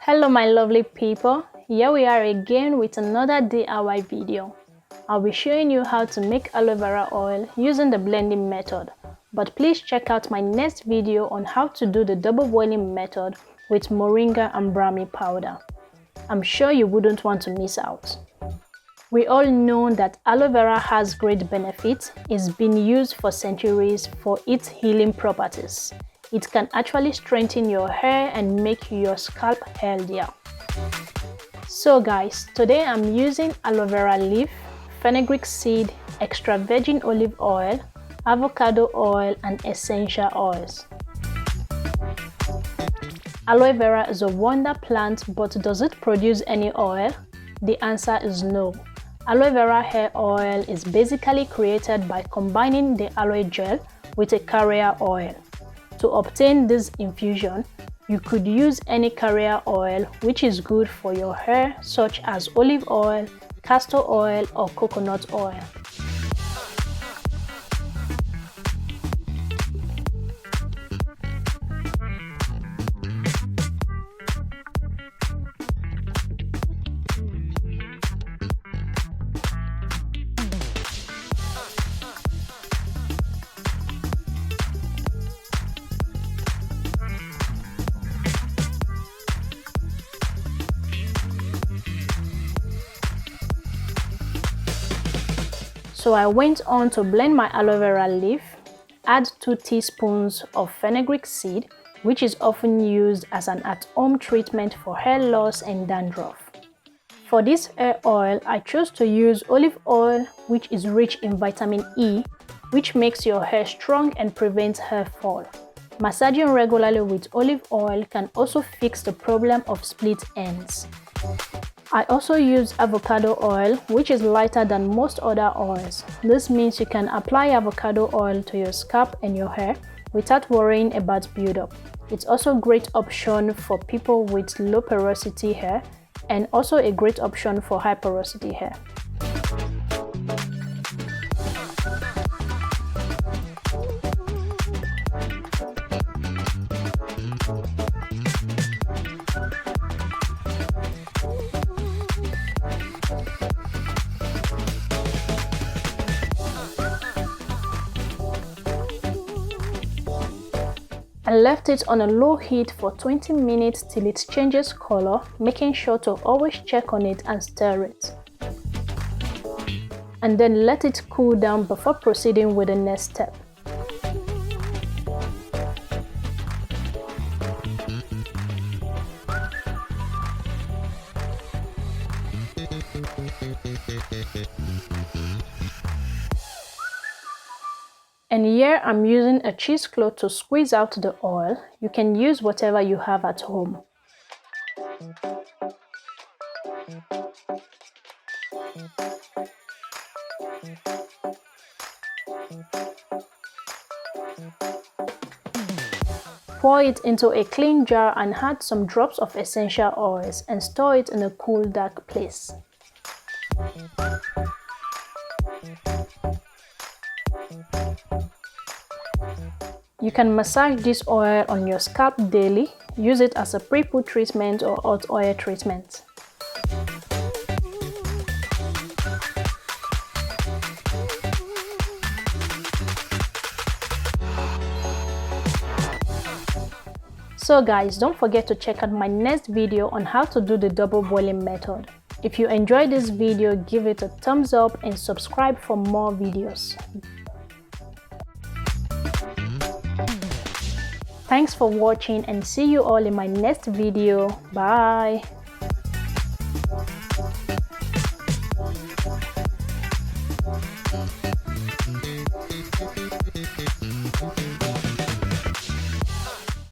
Hello my lovely people, here we are again with another DIY video. I'll be showing you how to make aloe vera oil using the blending method, but please check out my next video on how to do the double boiling method with moringa and brahmi powder. I'm sure you wouldn't want to miss out. We all know that aloe vera has great benefits. It's been used for centuries for its healing properties. It can actually strengthen your hair and make your scalp healthier. So guys, today I'm using aloe vera leaf, fenugreek seed, extra virgin olive oil, avocado oil and essential oils. Aloe vera is a wonder plant, but does it produce any oil? The answer is no. Aloe vera hair oil is basically created by combining the aloe gel with a carrier oil. To obtain this infusion, you could use any carrier oil which is good for your hair, such as olive oil, castor oil or coconut oil. So I went on to blend my aloe vera leaf, add 2 teaspoons of fenugreek seed, which is often used as an at-home treatment for hair loss and dandruff. For this hair oil, I chose to use olive oil, which is rich in vitamin E, which makes your hair strong and prevents hair fall. Massaging regularly with olive oil can also fix the problem of split ends. I also use avocado oil, which is lighter than most other oils. This means you can apply avocado oil to your scalp and your hair without worrying about buildup. It's also a great option for people with low porosity hair and also a great option for high porosity hair. I left it on a low heat for 20 minutes till it changes color, making sure to always check on it and stir it. And then let it cool down before proceeding with the next step. And here I'm using a cheesecloth to squeeze out the oil. You can use whatever you have at home. Pour it into a clean jar and add some drops of essential oils and store it in a cool, dark place. You can massage this oil on your scalp daily. Use it as a pre-poo treatment or hot oil treatment. So guys, don't forget to check out my next video on how to do the double boiling method. If you enjoyed this video, give it a thumbs up and subscribe for more videos. Thanks for watching and see you all in my next video. Bye.